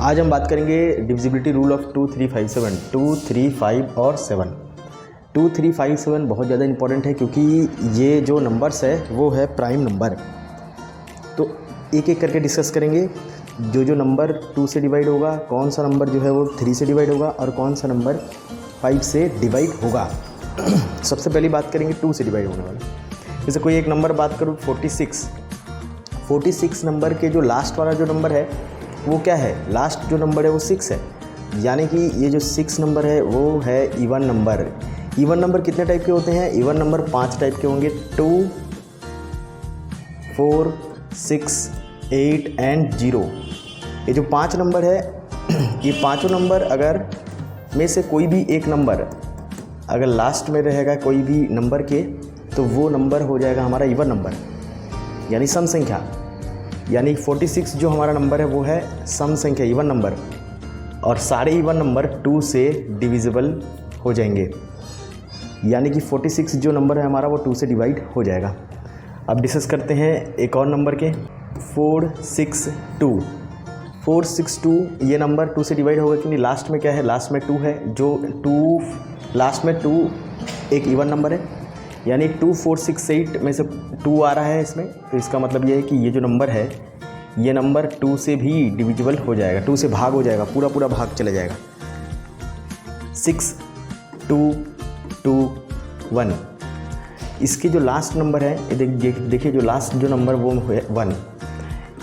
आज हम बात करेंगे डिविजिबिलिटी रूल ऑफ 2, 3, 5, 7, 2, 3, 5 और 7। 2, 3, 5, 7 बहुत ज़्यादा इंपॉर्टेंट है क्योंकि ये जो नंबर्स है वो है प्राइम नंबर। तो एक एक करके डिस्कस करेंगे। जो नंबर 2 से डिवाइड होगा, कौन सा नंबर जो है वो 3 से डिवाइड होगा और कौन सा नंबर 5 से डिवाइड होगा। सबसे पहली बात करेंगे 2 से डिवाइड होने वाला। जैसे कोई एक नंबर बात करूँ 46 नंबर के जो लास्ट वाला जो नंबर है वो क्या है, लास्ट जो नंबर है वो 6 है। यानी कि ये जो 6 नंबर है वो है इवन नंबर। इवन नंबर कितने टाइप के होते हैं? इवन नंबर 5 टाइप के होंगे, 2, 4, 6, 8 एंड 0। ये जो 5 नंबर है, ये पांचों नंबर अगर में से कोई भी एक नंबर अगर लास्ट में रहेगा कोई भी नंबर के, तो वो नंबर हो जाएगा हमारा इवन नंबर, यानी सम संख्या। यानी 46 जो हमारा नंबर है वो है सम संख्या, इवन नंबर, और सारे इवन नंबर 2 से डिविजिबल हो जाएंगे। यानी कि 46 जो नंबर है हमारा वो 2 से डिवाइड हो जाएगा। अब डिस्कस करते हैं एक और नंबर के, 462। 462 ये नंबर 2 से डिवाइड होगा कि नहीं? लास्ट में क्या है? लास्ट में 2 है। जो 2 लास्ट में 2 एक इवन नंबर है, यानी 2, 4, 6, 8 में से 2 आ रहा है इसमें। तो इसका मतलब ये है कि ये जो नंबर है ये नंबर 2 से भी डिविजिबल हो जाएगा, 2 से भाग हो जाएगा, पूरा भाग चला जाएगा। 6, 2, 2, 1। इसके जो लास्ट नंबर है देखिए, जो लास्ट जो नंबर वो है 1।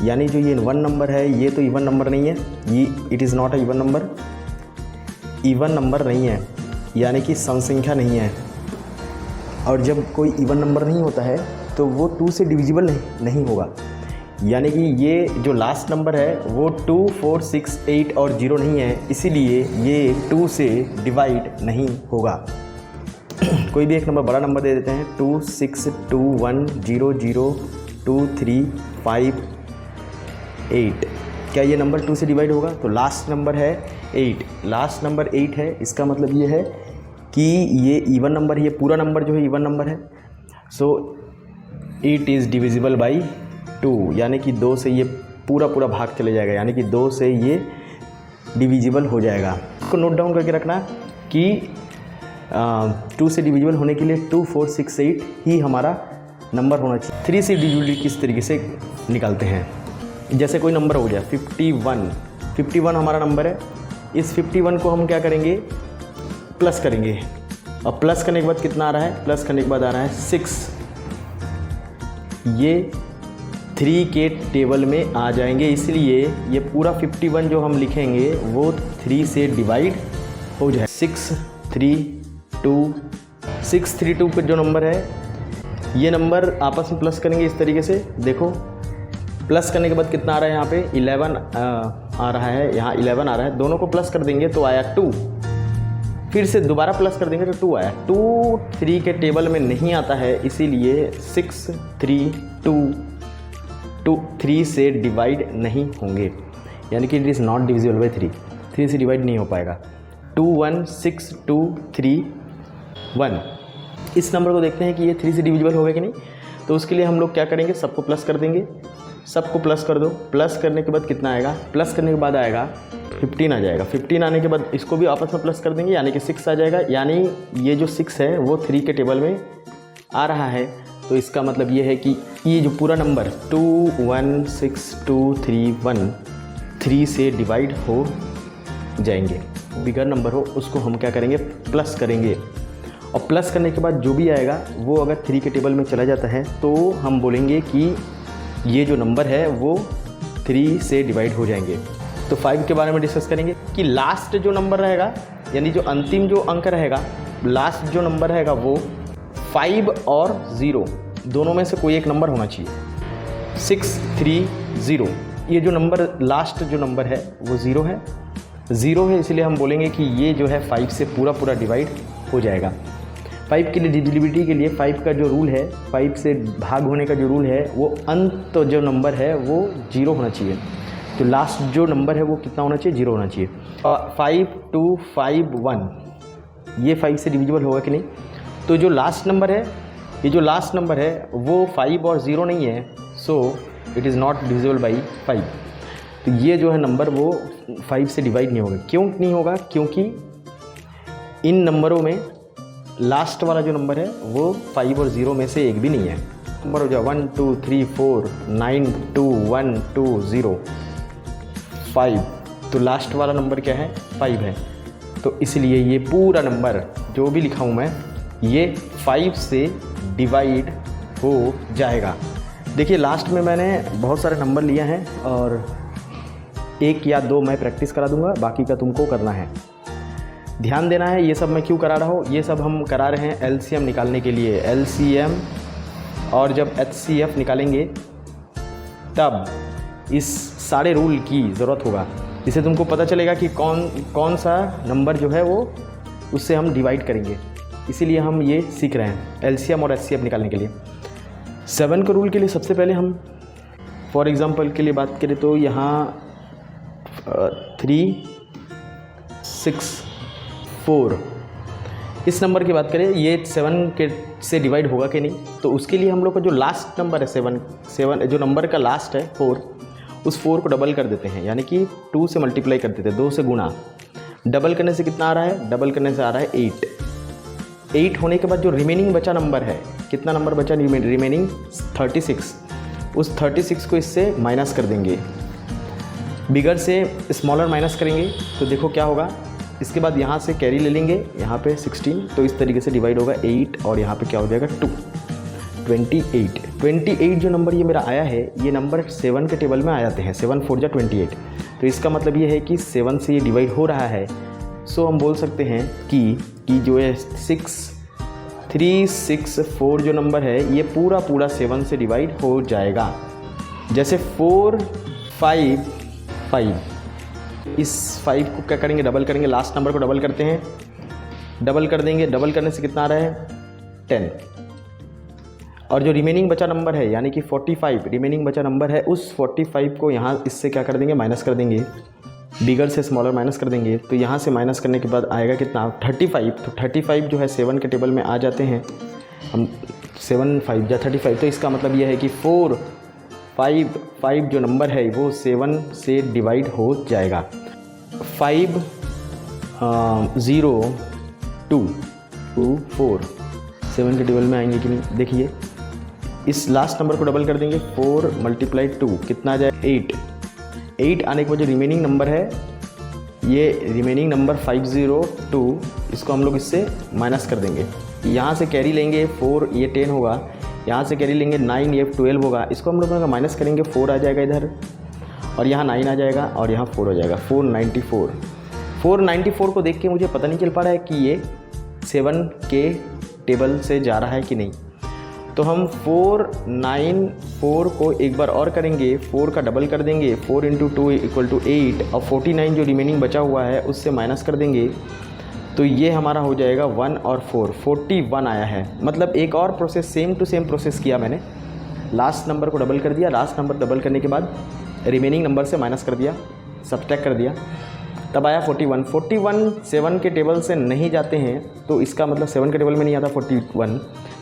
यानी जो ये 1 नंबर है ये तो इवन नंबर नहीं है, ये it is not a even number. Even number नहीं है यानी कि सम संख्या नहीं है। और जब कोई इवन नंबर नहीं होता है तो वो 2 से डिविजिबल नहीं होगा। यानी कि ये जो लास्ट नंबर है वो 2, 4, 6, 8 और 0 नहीं है, इसीलिए ये 2 से डिवाइड नहीं होगा। कोई भी एक नंबर बड़ा नंबर दे देते हैं, 2, 6, 2, 1, 0, 0, 2, 3, 5, 8। क्या ये नंबर 2 से डिवाइड होगा? तो लास्ट नंबर है 8, लास्ट नंबर 8 है। इसका मतलब ये है कि ये इवन नंबर है, ये पूरा नंबर जो है इवन नंबर है। So it is divisible by 2, यानी कि 2 से ये पूरा भाग चले जाएगा, यानी कि 2 से ये डिविजिबल हो जाएगा। इसको नोट डाउन करके रखना कि 2 से डिविजिबल होने के लिए 2, 4, 6, 8 ही हमारा नंबर होना चाहिए। 3 से डिविजिबिलिटी किस तरीके से निकालते हैं? जैसे कोई नंबर हो गया 51 हमारा नंबर है। इस 51 को हम क्या करेंगे? प्लस करेंगे। और प्लस करने के बाद कितना आ रहा है? प्लस करने के बाद आ रहा है 6। ये 3 के टेबल में आ जाएंगे, इसलिए ये पूरा 51 जो हम लिखेंगे वो 3 से डिवाइड हो जाए। 632 पे जो नंबर है ये नंबर आपस में प्लस करेंगे इस तरीके से। देखो प्लस करने के बाद कितना आ रहा है? यहाँ पे 11 आ रहा है, यहाँ 11 आ रहा है। दोनों को प्लस कर देंगे तो आया 2। फिर से दोबारा प्लस कर देंगे तो 2 आया। 2 3 के टेबल में नहीं आता है, इसीलिए 6, 3, 2 3 से डिवाइड नहीं होंगे, यानी कि it is not divisible by 3 से डिवाइड नहीं हो पाएगा। 2, 1, 6, 2, 3, 1। इस नंबर को देखते हैं कि ये 3 से डिविजिबल होगा कि नहीं। तो उसके लिए हम लोग क्या करेंगे? सबको प्लस कर देंगे। सबको प्लस कर दो। प्लस करने के बाद कितना आएगा? प्लस करने के बाद आएगा 15 आ जाएगा। 15 आने के बाद इसको भी आपस में प्लस कर देंगे, यानी कि 6 आ जाएगा। यानी ये जो 6 है वो 3 के टेबल में आ रहा है। तो इसका मतलब ये है कि ये जो पूरा नंबर 2, 1, 6, 2, 3, 1 3 से डिवाइड हो जाएंगे। बिगर नंबर हो उसको हम क्या करेंगे? प्लस करेंगे। और प्लस करने के बाद जो भी आएगा वो अगर 3 के टेबल में चला जाता है तो हम बोलेंगे कि ये जो नंबर है वो 3 से डिवाइड हो जाएंगे। तो 5 के बारे में डिस्कस करेंगे कि लास्ट जो नंबर रहेगा, यानी जो अंतिम जो अंक रहेगा, लास्ट जो नंबर रहेगा वो 5 और 0 दोनों में से कोई एक नंबर होना चाहिए। 6, 3, 0 ये जो नंबर लास्ट जो नंबर है वो 0 है। इसलिए हम बोलेंगे कि ये जो है 5 से पूरा डिवाइड हो जाएगा। 5 के लिए डिविजिबिलिटी के लिए 5 का जो रूल है, 5 से भाग होने का जो रूल है, वो अंत जो नंबर है वो 0 होना चाहिए। तो लास्ट जो नंबर है वो कितना होना चाहिए? 0 होना चाहिए। 5, 2, 5, 1 ये 5 से डिविजिबल होगा कि नहीं? तो जो लास्ट नंबर है, ये जो लास्ट नंबर है वो 5 और 0 नहीं है, so it is not divisible by 5। तो ये जो है नंबर वो 5 से डिवाइड नहीं होगा। क्यों नहीं होगा? क्योंकि इन नंबरों में लास्ट वाला जो नंबर है वो 5 और 0 में से एक भी नहीं है। नंबर हो जाए 1 2 3 4 9 2 1 2 0 5, तो लास्ट वाला नंबर क्या है? 5 है। तो इसलिए ये पूरा नंबर जो भी लिखा हूँ मैं, ये 5 से डिवाइड हो जाएगा। देखिए लास्ट में मैंने बहुत सारे नंबर लिए हैं और 1 या 2 मैं प्रैक्टिस करा दूंगा, बाकी का तुमको करना है। ध्यान देना है। ये सब मैं क्यों करा रहा हूँ? ये सब हम करा रहे हैं एलसीएम निकालने के लिए। एलसीएम और जब एचसीएफ निकालेंगे तब इस सारे रूल की ज़रूरत होगा। इससे तुमको पता चलेगा कि कौन सा नंबर जो है वो उससे हम डिवाइड करेंगे। इसीलिए हम ये सीख रहे हैं एलसीएम और एचसीएफ निकालने के लिए। 7 के रूल के लिए सबसे पहले हम फॉर एग्ज़ाम्पल के लिए बात करें तो यहाँ 3 6 4 इस नंबर की बात करें, ये 7 के से डिवाइड होगा कि नहीं, तो उसके लिए हम लोग का जो लास्ट नंबर है 7 जो नंबर का लास्ट है 4, उस 4 को डबल कर देते हैं, यानी कि 2 से मल्टीप्लाई कर देते हैं, 2 से गुना। डबल करने से कितना आ रहा है? डबल करने से आ रहा है 8 होने के बाद जो रिमेनिंग बचा नंबर है, कितना नंबर बचा रिमेनिंग? 36। उस 36 को इससे माइनस कर देंगे, बिगर से स्मॉलर माइनस करेंगे तो देखो क्या होगा। इसके बाद यहाँ से कैरी ले लेंगे, यहाँ पे 16, तो इस तरीके से डिवाइड होगा 8 और यहाँ पे क्या हो जाएगा 2 28 जो नंबर ये मेरा आया है, ये नंबर 7 के टेबल में आ जाते हैं। 7 4 जा 28, तो इसका मतलब ये है कि 7 से ये डिवाइड हो रहा है। सो हम बोल सकते हैं कि जो है 3 6 4 जो नंबर है ये पूरा 7 से डिवाइड हो जाएगा। जैसे 4 5 5, इस 5 को क्या करेंगे? डबल करेंगे, लास्ट नंबर को डबल करते हैं, डबल कर देंगे। डबल करने से कितना आ रहा है? 10। और जो रिमेनिंग बचा नंबर है यानी कि 45 रिमेनिंग बचा नंबर है, उस 45 को यहाँ इससे क्या कर देंगे? माइनस कर देंगे, बिगर से स्मॉलर माइनस कर देंगे। तो यहाँ से माइनस करने के बाद आएगा कितना? 35। तो 35 जो है 7 के टेबल में आ जाते हैं हम। 7 5 जा 35, तो इसका मतलब यह है कि 4 5 5 जो नंबर है वो 7 से डिवाइड हो जाएगा। 5 0 2 2 4 7 के टेबल में आएंगे कि नहीं? देखिए इस लास्ट नंबर को डबल कर देंगे, 4 × 2 कितना आ जाए? 8 आने के बाद जो रिमेनिंग नंबर है, ये रिमेनिंग नंबर 502, इसको हम लोग इससे माइनस कर देंगे। यहाँ से कैरी लेंगे 4, ये 10 होगा। यहाँ से कैरी लेंगे 9, ये 12 होगा। इसको हम लोग अगर माइनस करेंगे 4 आ जाएगा इधर, और यहाँ 9 आ जाएगा, और यहाँ 4 हो जाएगा। 494 को देख के मुझे पता नहीं चल पा रहा है कि ये 7 के टेबल से जा रहा है कि नहीं। तो हम 494 को एक बार और करेंगे, 4 का डबल कर देंगे, 4 × 2 = 8, और 49 जो रिमेनिंग बचा हुआ है उससे माइनस कर देंगे। तो ये हमारा हो जाएगा 1 और 4 41 आया है। मतलब एक और process, same to same process किया मैंने। लास्ट नंबर को डबल कर दिया, लास्ट नंबर डबल करने के बाद रिमेनिंग नंबर से माइनस कर दिया, सब्ट्रैक्ट कर दिया, तब आया 41 7 के टेबल से नहीं जाते हैं, तो इसका मतलब 7 के टेबल में नहीं आता 41।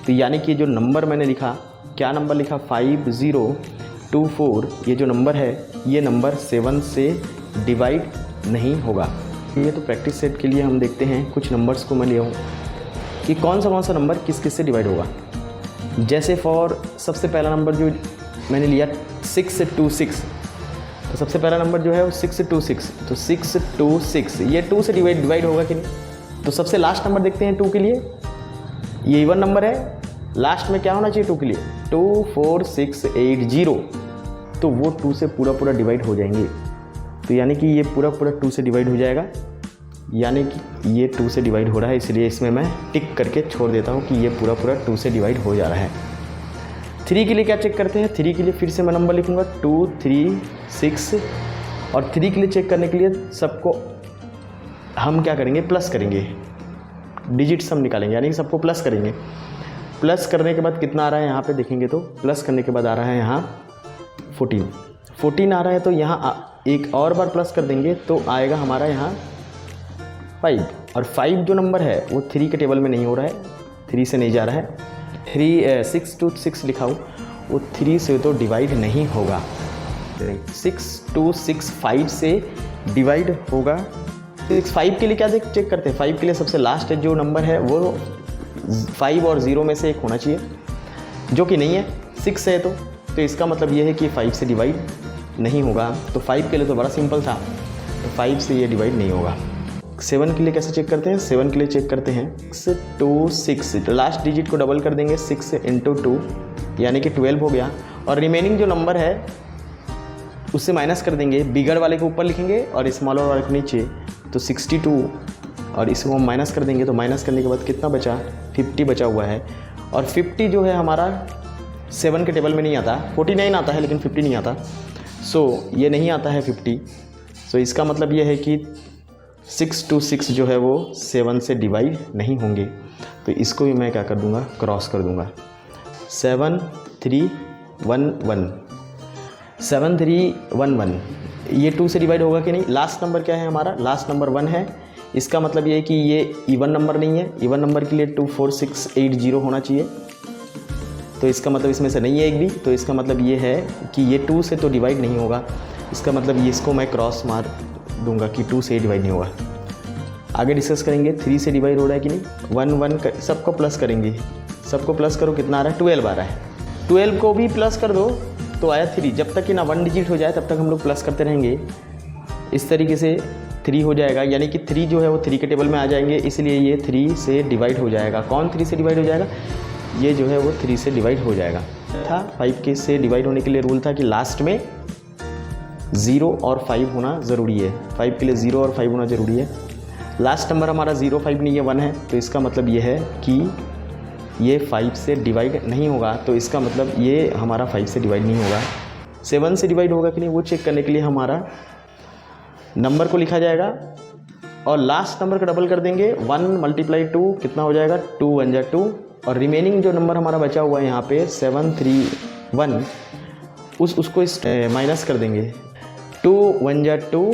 तो यानी कि जो नंबर मैंने लिखा, क्या नंबर लिखा? 5024, ये जो नंबर है ये नंबर 7 से डिवाइड नहीं होगा। ये तो प्रैक्टिस सेट के लिए हम देखते हैं कुछ नंबर्स को मैं ले आऊँ कि कौन सा नंबर किस किस से डिवाइड होगा। जैसे फॉर सबसे पहला नंबर जो मैंने लिया 626, तो सबसे पहला नंबर जो है वो 626, तो 626 ये 2 से डिवाइड होगा कि नहीं? तो सबसे लास्ट नंबर देखते हैं 2 के लिए। ये इवन नंबर है, लास्ट में क्या होना चाहिए 2 के लिए? 24680, तो वो 2 से पूरा डिवाइड हो जाएंगे। तो यानी कि ये पूरा 2 से डिवाइड हो जाएगा, यानी कि ये 2 से डिवाइड हो रहा है, इसलिए इसमें मैं टिक करके छोड़ देता हूँ कि ये पूरा 2 से डिवाइड हो जा रहा है। 3 के लिए क्या चेक करते हैं? 3 के लिए फिर से मैं नंबर लिखूँगा 2 3 6, और 3 के लिए चेक करने के लिए सबको हम क्या करेंगे? प्लस करेंगे, डिजिट्स हम निकालेंगे, यानी कि सबको प्लस करेंगे। प्लस करने के बाद कितना आ रहा है यहाँ पे देखेंगे तो प्लस करने के बाद आ रहा है यहाँ 14 आ रहा है। तो यहाँ एक और बार प्लस कर देंगे तो आएगा हमारा यहाँ 5, और 5 जो नंबर है वो 3 के टेबल में नहीं हो रहा है, 3 से नहीं जा रहा है। 6 to 6 लिखा हो, वो 3 से तो डिवाइड नहीं होगा। 6265 से डिवाइड होगा। 5 के लिए क्या चेक करते हैं, 5 के लिए सबसे लास्ट जो नंबर है वो 5 और 0 में से एक होना चाहिए, जो कि नहीं है, 6 है। तो इसका मतलब ये है कि 5 से डिवाइड नहीं होगा। तो 5 के लिए तो बड़ा सिंपल था, तो 5 से ये डिवाइड नहीं होगा। 7 के लिए कैसे चेक करते हैं, 7 के लिए चेक करते हैं 6 2 6, लास्ट डिजिट को डबल कर देंगे, 6 × 2 यानी कि 12 हो गया। और रिमेनिंग जो नंबर है उससे माइनस कर देंगे, बिगड़ वाले को ऊपर लिखेंगे और स्मॉलर वाले को नीचे। तो 62 और इसको हम माइनस कर देंगे, तो माइनस करने के बाद कितना बचा, 50 बचा हुआ है। और 50 जो है हमारा 7 के टेबल में नहीं आता, 49 आता है लेकिन 50 नहीं आता। सो ये नहीं आता है 50। सो इसका मतलब ये है कि 626 जो है वो 7 से डिवाइड नहीं होंगे। तो इसको भी मैं क्या कर दूंगा, क्रॉस कर दूंगा। 7311 7311 ये 2 से डिवाइड होगा कि नहीं। लास्ट नंबर क्या है हमारा, लास्ट नंबर 1 है। इसका मतलब ये है कि ये इवन नंबर नहीं है। इवन नंबर के लिए 24680 होना चाहिए, तो इसका मतलब इसमें से नहीं है एक भी। तो इसका मतलब ये है कि ये 2 से तो डिवाइड नहीं होगा। इसका मतलब ये इसको मैं क्रॉस मार दूंगा कि 2 से डिवाइड नहीं होगा। आगे डिस्कस करेंगे 3 से डिवाइड हो रहा है कि नहीं। 1 1 सबको प्लस करेंगे, सबको प्लस करो, कितना आ रहा है, 12 आ रहा है। 12 को भी प्लस कर दो तो आया 3। जब तक कि ना 1 डिजिट हो जाए तब तक हम लोग प्लस करते रहेंगे। इस तरीके से 3 हो जाएगा, यानी कि 3 जो है वो 3 के टेबल में आ जाएंगे, इसलिए ये 3 से डिवाइड हो जाएगा। कौन 3 से डिवाइड हो जाएगा, ये जो है वो 3 से डिवाइड हो जाएगा। था 5 के से डिवाइड होने के लिए रूल था कि लास्ट में 0 और 5 होना ज़रूरी है। 5 के लिए 0 और 5 होना ज़रूरी है। लास्ट नंबर हमारा 0 5 नहीं है, 1 है। तो इसका मतलब ये है कि ये 5 से डिवाइड नहीं होगा। तो इसका मतलब ये हमारा 5 से डिवाइड नहीं होगा। 7 से डिवाइड होगा कि नहीं वो चेक करने के लिए हमारा नंबर को लिखा जाएगा और लास्ट नंबर का डबल कर देंगे। 1 × 2 कितना हो जाएगा, 2 1 जा 2। और रिमेनिंग जो नंबर हमारा बचा हुआ है यहाँ पे 731 उसको माइनस कर देंगे। 2 1 जा 2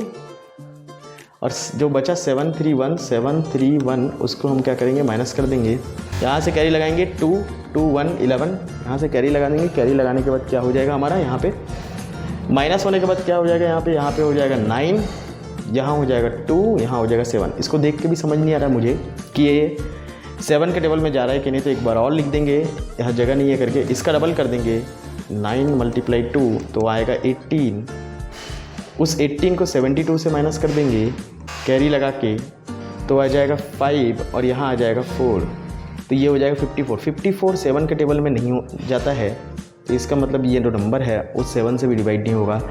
और जो बचा 731 उसको हम क्या करेंगे, माइनस कर देंगे। यहाँ से कैरी लगाएंगे 2 2 1 11, यहाँ से कैरी लगा देंगे। कैरी लगाने के बाद क्या हो जाएगा हमारा, यहाँ पे माइनस होने के बाद क्या हो जाएगा, यहाँ पे हो जाएगा 9, यहाँ हो जाएगा 2, यहाँ हो जाएगा 7। इसको देख के भी समझ नहीं आ रहा मुझे कि ये 7 के टेबल में जा रहा है कि नहीं। तो एक बार और लिख देंगे, यहाँ जगह नहीं है करके इसका डबल कर देंगे। 9 × 2 तो आएगा 18। उस 18 को 72 से माइनस कर देंगे कैरी लगा के, तो आ जाएगा 5 और यहाँ आ जाएगा 4। तो ये हो जाएगा 54। 54 7 के टेबल में नहीं हो जाता है, तो इसका मतलब ये जो नंबर है वो 7 से भी डिवाइड नहीं होगा।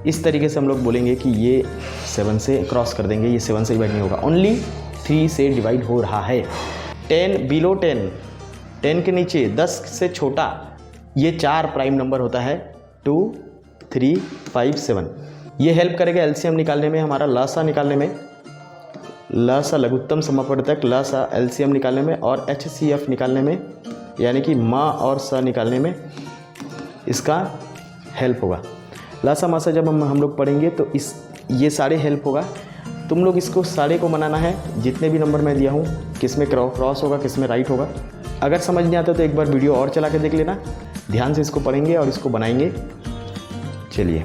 इस तरीके से हम लोग बोलेंगे कि ये 7 से क्रॉस कर देंगे, ये 7 से डिवाइड नहीं होगा। ओनली 3 से डिवाइड हो रहा है। 10 बिलो 10, 10 के नीचे 10 से छोटा, ये 4 प्राइम नंबर होता है, 2 3 5 7। ये हेल्प करेगा एलसीएम निकालने में, हमारा लसा निकालने में, लसा लघुत्तम समापवर्तक, लसा एलसीएम निकालने में और एचसीएफ निकालने में, यानी कि माँ और सा निकालने में इसका हेल्प होगा। लसा मासा जब हम लोग पढ़ेंगे तो ये सारे हेल्प होगा। तुम लोग इसको सारे को बनाना है, जितने भी नंबर मैं दिया हूँ, किस में क्रॉस होगा, किस में राइट होगा। अगर समझ नहीं आता तो एक बार वीडियो और चला के देख लेना, ध्यान से इसको पढ़ेंगे और इसको बनाएंगे। चलिए।